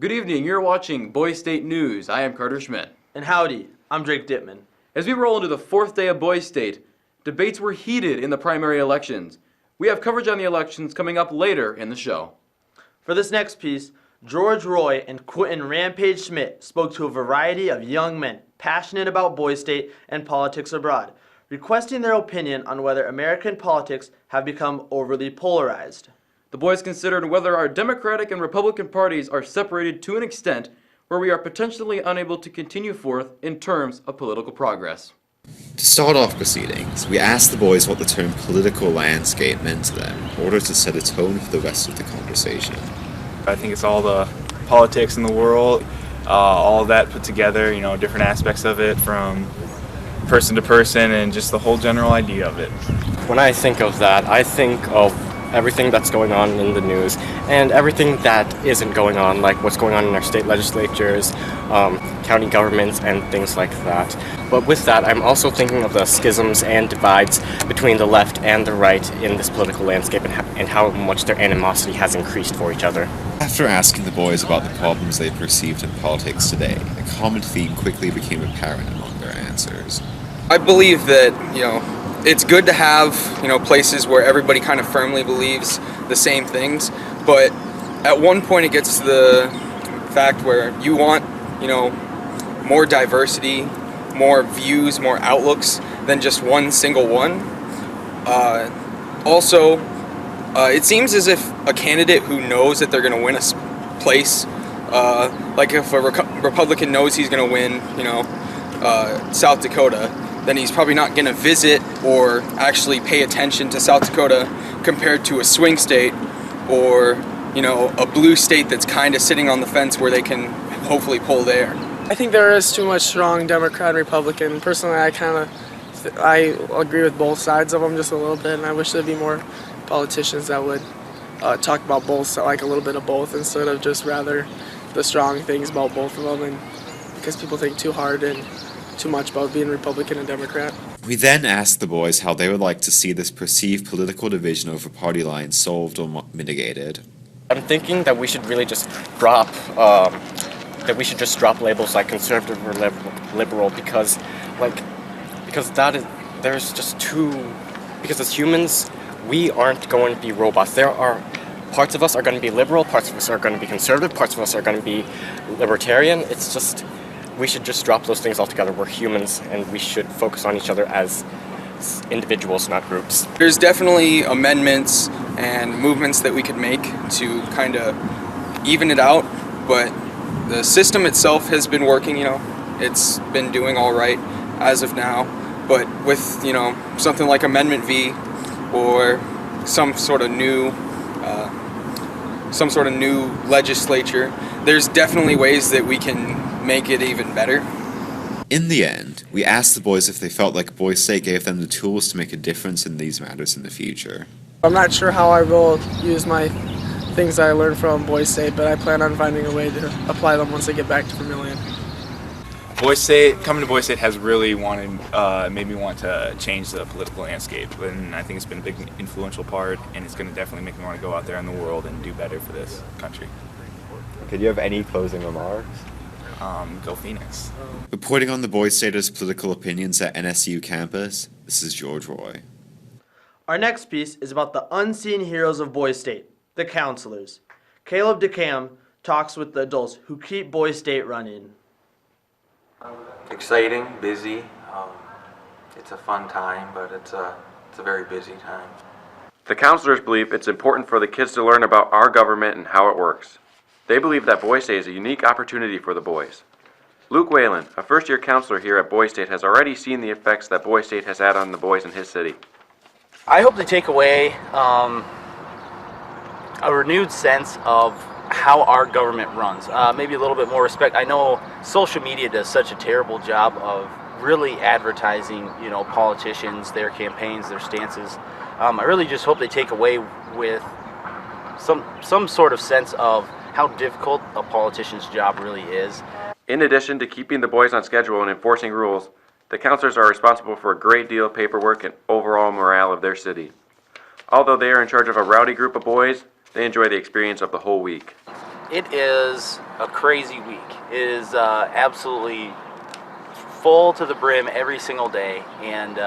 Good evening, you're watching Boys State News. I am Carter Schmidt. And howdy, I'm Drake Dittman. As we roll into the fourth day of Boys State, debates were heated in the primary elections. We have coverage on the elections coming up later in the show. For this next piece, George Roy and Quentin Rampage Schmidt spoke to a variety of young men passionate about Boys State and politics abroad, requesting their opinion on whether American politics have become overly polarized. The boys considered whether our Democratic and Republican parties are separated to an extent where we are potentially unable to continue forth in terms of political progress. To start off proceedings, we asked the boys what the term political landscape meant to them in order to set a tone for the rest of the conversation. I think it's all the politics in the world, all of that put together, different aspects of it from person to person and just the whole general idea of it. When I think of that, I think of everything that's going on in the news and everything that isn't going on, like what's going on in our state legislatures, county governments, and things like that. But with that, I'm also thinking of the schisms and divides between the left and the right in this political landscape and how much their animosity has increased for each other. After asking the boys about the problems they perceived in politics today, a common theme quickly became apparent among their answers. I believe that, it's good to have, places where everybody kind of firmly believes the same things, but at one point it gets to the fact where you want, more diversity, more views, more outlooks than just one single one. Also, it seems as if a candidate who knows that they're going to win a place, like if a Republican knows he's going to win, South Dakota, then he's probably not going to visit or actually pay attention to South Dakota compared to a swing state or, a blue state that's kind of sitting on the fence where they can hopefully pull there. I think there is too much strong Democrat and Republican. Personally, I agree with both sides of them just a little bit, and I wish there'd be more politicians that would talk about both, like a little bit of both, instead of just rather the strong things about both of them, and because people think too hard and too much about being Republican and Democrat. We then asked the boys how they would like to see this perceived political division over party lines solved or mitigated. I'm thinking that we should really just drop labels like conservative or liberal because as humans, we aren't going to be robots. There are parts of us are going to be liberal, parts of us are going to be conservative, parts of us are going to be libertarian. It's just, we should just drop those things altogether. We're humans, and we should focus on each other as individuals, not groups. There's definitely amendments and movements that we could make to kind of even it out, but the system itself has been working, it's been doing all right as of now, but with, something like Amendment V or some sort of new legislature, there's definitely ways that we can make it even better. In the end, we asked the boys if they felt like Boys State gave them the tools to make a difference in these matters in the future. I'm not sure how I will use my things that I learned from Boys State, but I plan on finding a way to apply them once I get back to Vermillion. Coming to Boys State has really made me want to change the political landscape, and I think it's been a big influential part, and it's going to definitely make me want to go out there in the world and do better for this country. Could you have any closing remarks? Go Phoenix. Reporting on the Boys State's political opinions at NSU campus, this is George Roy. Our next piece is about the unseen heroes of Boys State, the counselors. Caleb DeCam talks with the adults who keep Boys State running. Exciting, busy. It's a fun time, but it's a very busy time. The counselors believe it's important for the kids to learn about our government and how it works. They believe that Boys State is a unique opportunity for the boys. Luke Whalen, a first-year counselor here at Boys State, has already seen the effects that Boys State has had on the boys in his city. I hope to take away a renewed sense of how our government runs. Maybe a little bit more respect. I know social media does such a terrible job of really advertising, politicians, their campaigns, their stances. I really just hope they take away with some sort of sense of how difficult a politician's job really is. In addition to keeping the boys on schedule and enforcing rules, the counselors are responsible for a great deal of paperwork and overall morale of their city. Although they are in charge of a rowdy group of boys, they enjoy the experience of the whole week. It is a crazy week. It is absolutely full to the brim every single day, and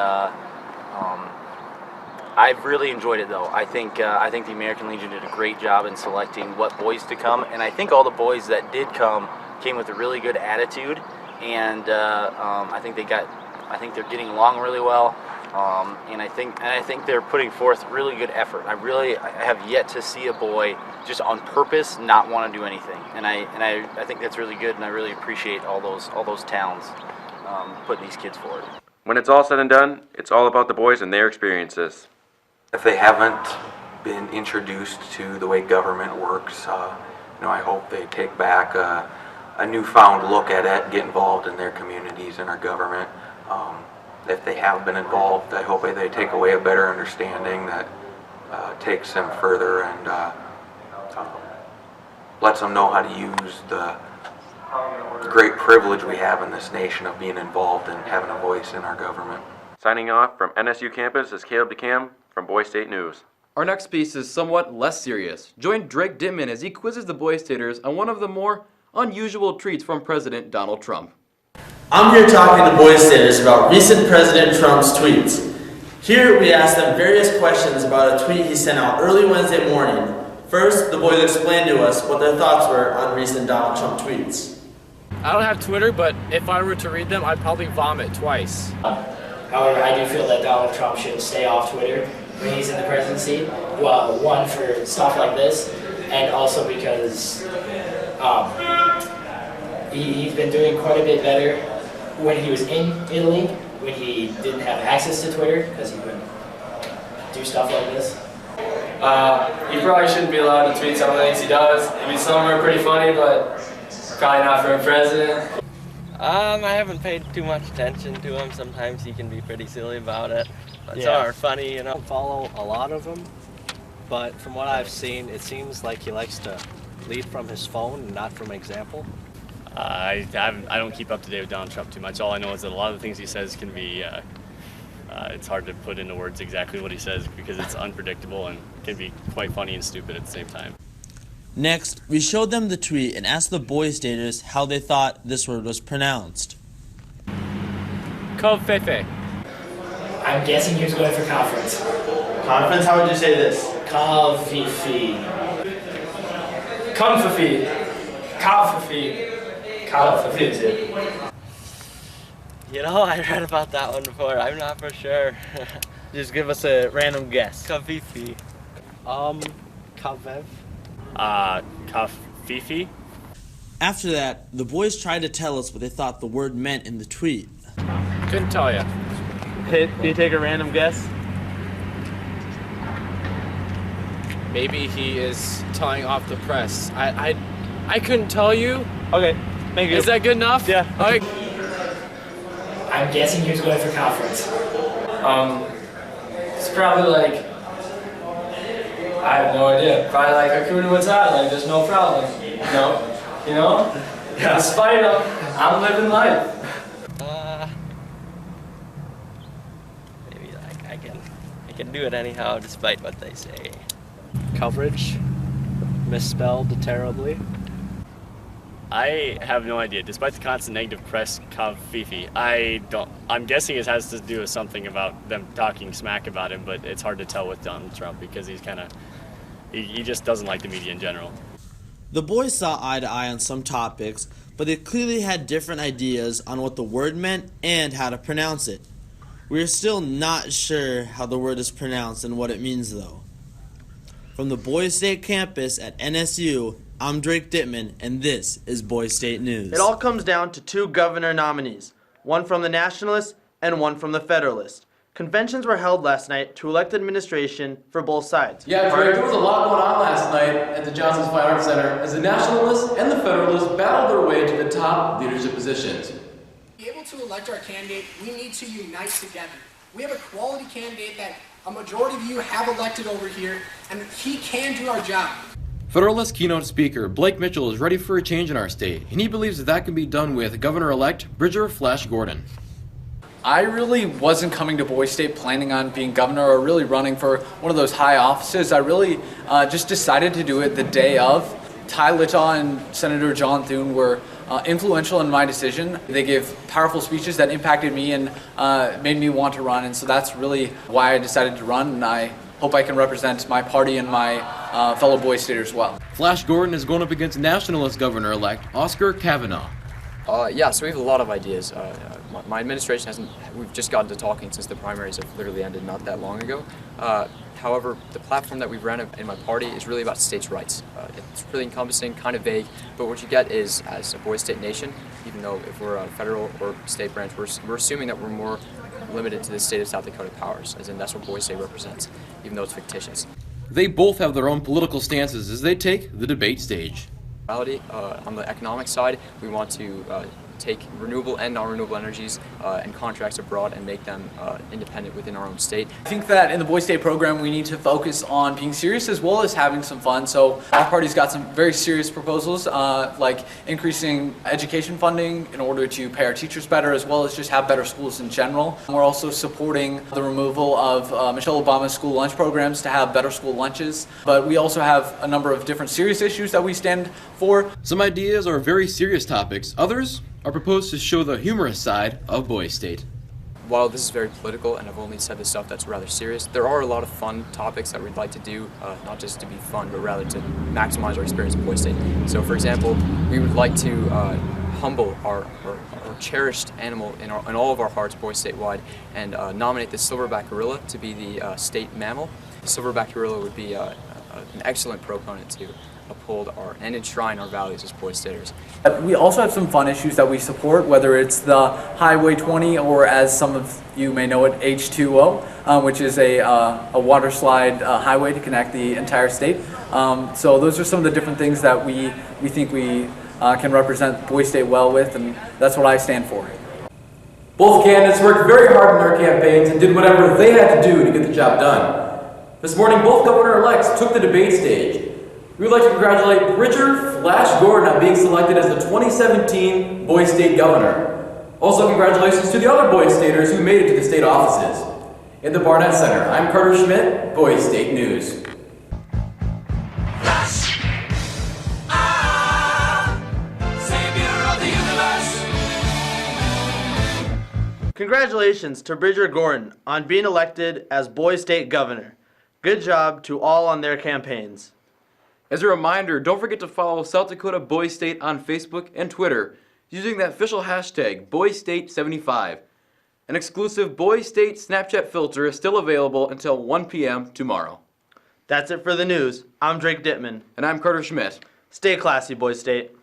I've really enjoyed it though. I think the American Legion did a great job in selecting what boys to come, and I think all the boys that did come came with a really good attitude, and I think they're getting along really well. And I think they're putting forth really good effort. I have yet to see a boy just on purpose not want to do anything, and I think that's really good, and I really appreciate all those towns putting these kids forward. When it's all said and done, it's all about the boys and their experiences. If they haven't been introduced to the way government works, I hope they take back a newfound look at it, get involved in their communities and our government. If they have been involved, I hope they take away a better understanding that takes them further and lets them know how to use the great privilege we have in this nation of being involved and having a voice in our government. Signing off from NSU campus is Caleb DeCam from Boy State News. Our next piece is somewhat less serious. Join Drake Dittman as he quizzes the Boy Staters on one of the more unusual treats from President Donald Trump. I'm here talking to Boy Staters about recent President Trump's tweets. Here we ask them various questions about a tweet he sent out early Wednesday morning. First, the boys explained to us what their thoughts were on recent Donald Trump tweets. I don't have Twitter, but if I were to read them, I'd probably vomit twice. However, I do feel that Donald Trump should stay off Twitter when he's in the presidency. Well, one, for stuff like this, and also because he's been doing quite a bit better when he was in Italy, when he didn't have access to Twitter, because he would do stuff like this. He probably shouldn't be allowed to tweet some of the things he does. I mean, some are pretty funny, but probably not for a president. I haven't paid too much attention to him. Sometimes he can be pretty silly about it. But Yeah. some are funny, you know. I don't follow a lot of them, but from what I've seen, it seems like he likes to lead from his phone and not from example. I don't keep up to date with Donald Trump too much. All I know is that a lot of the things he says can be, it's hard to put into words exactly what he says because it's unpredictable and can be quite funny and stupid at the same time. Next, we showed them the tweet and asked the Boy Staters how they thought this word was pronounced. Covfefe. I'm guessing he was going for conference. Conference? How would you say this? Covfefe. Comfy. Coffee. You know, I read about that one before. I'm not for sure. Just give us a random guess. Kafifi. Kavev. Kafifi? After that, the boys tried to tell us what they thought the word meant in the tweet. Couldn't tell ya. Can you take a random guess? Maybe he is telling off the press. I couldn't tell you. Okay, thank you. Is that good enough? Yeah. Okay. I'm guessing he was going for conference. It's probably like, I have no idea. Probably like Hakuna Matata, like there's no problem. You know? Yeah. Despite him, I'm living life. Maybe like I can do it anyhow despite what they say. Coverage. Misspelled terribly. I have no idea. Despite the constant negative press, Kafifi, I'm guessing it has to do with something about them talking smack about him, but it's hard to tell with Donald Trump because he's he just doesn't like the media in general. The boys saw eye to eye on some topics, but they clearly had different ideas on what the word meant and how to pronounce it. We are still not sure how the word is pronounced and what it means though. From the Boy State campus at NSU, I'm Drake Dittman, and this is Boy State News. It all comes down to two governor nominees, one from the Nationalists and one from the Federalists. Conventions were held last night to elect administration for both sides. Yeah, Drake, there was a lot going on last night at the Johnson's Fine Arts Center as the Nationalists and the Federalists battled their way to the top leadership positions. To be able to elect our candidate, we need to unite together. We have a quality candidate that a majority of you have elected over here, and he can do our job. Federalist keynote speaker Blake Mitchell is ready for a change in our state, and he believes that can be done with Governor-elect Bridger Flash Gordon. I really wasn't coming to Boy State planning on being governor or really running for one of those high offices. I really just decided to do it the day of. Ty Littaw and Senator John Thune were influential in my decision. They gave powerful speeches that impacted me and made me want to run, and so that's really why I decided to run, and I hope I can represent my party and my fellow Boy Staters well. Flash Gordon is going up against nationalist governor-elect Oscar Kavanaugh. Yeah, so we have a lot of ideas. My administration we've just gotten to talking since the primaries have literally ended not that long ago. However, the platform that we've ran in my party is really about states' rights. It's really encompassing, kind of vague, but what you get is, as a boy state nation, even though if we're a federal or state branch, we're assuming that we're more limited to the state of South Dakota powers, as in that's what boy state represents, even though it's fictitious. They both have their own political stances as they take the debate stage. On the economic side, we want to take renewable and non-renewable energies and contracts abroad and make them independent within our own state. I think that in the Boy State program we need to focus on being serious as well as having some fun. So our party's got some very serious proposals like increasing education funding in order to pay our teachers better as well as just have better schools in general. We're also supporting the removal of Michelle Obama's school lunch programs to have better school lunches. But we also have a number of different serious issues that we stand for. Some ideas are very serious topics. Others are proposed to show the humorous side of Boy State. While this is very political and I've only said the stuff that's rather serious, there are a lot of fun topics that we'd like to do, not just to be fun, but rather to maximize our experience in Boy State. So for example, we would like to humble our cherished animal in all of our hearts, Boy Statewide, and nominate the silverback gorilla to be the state mammal. The silverback gorilla would be an excellent proponent to uphold and enshrine our values as Boy Staters. We also have some fun issues that we support, whether it's the Highway 20 or, as some of you may know it, H2O, which is a water slide highway to connect the entire state. So those are some of the different things that we think we can represent Boy State well with, and that's what I stand for. Both candidates worked very hard in their campaigns and did whatever they had to do to get the job done. This morning, both governor-elects took the debate stage. We would like to congratulate Bridger Flash Gordon on being selected as the 2017 Boy State Governor. Also, congratulations to the other Boy Staters who made it to the state offices. In the Barnett Center, I'm Carter Schmidt, Boy State News. Congratulations to Bridger Gordon on being elected as Boy State Governor. Good job to all on their campaigns. As a reminder, don't forget to follow South Dakota Boy State on Facebook and Twitter using the official hashtag BoyState75. An exclusive Boy State Snapchat filter is still available until 1 p.m. tomorrow. That's it for the news. I'm Drake Dittman. And I'm Carter Schmidt. Stay classy, Boy State.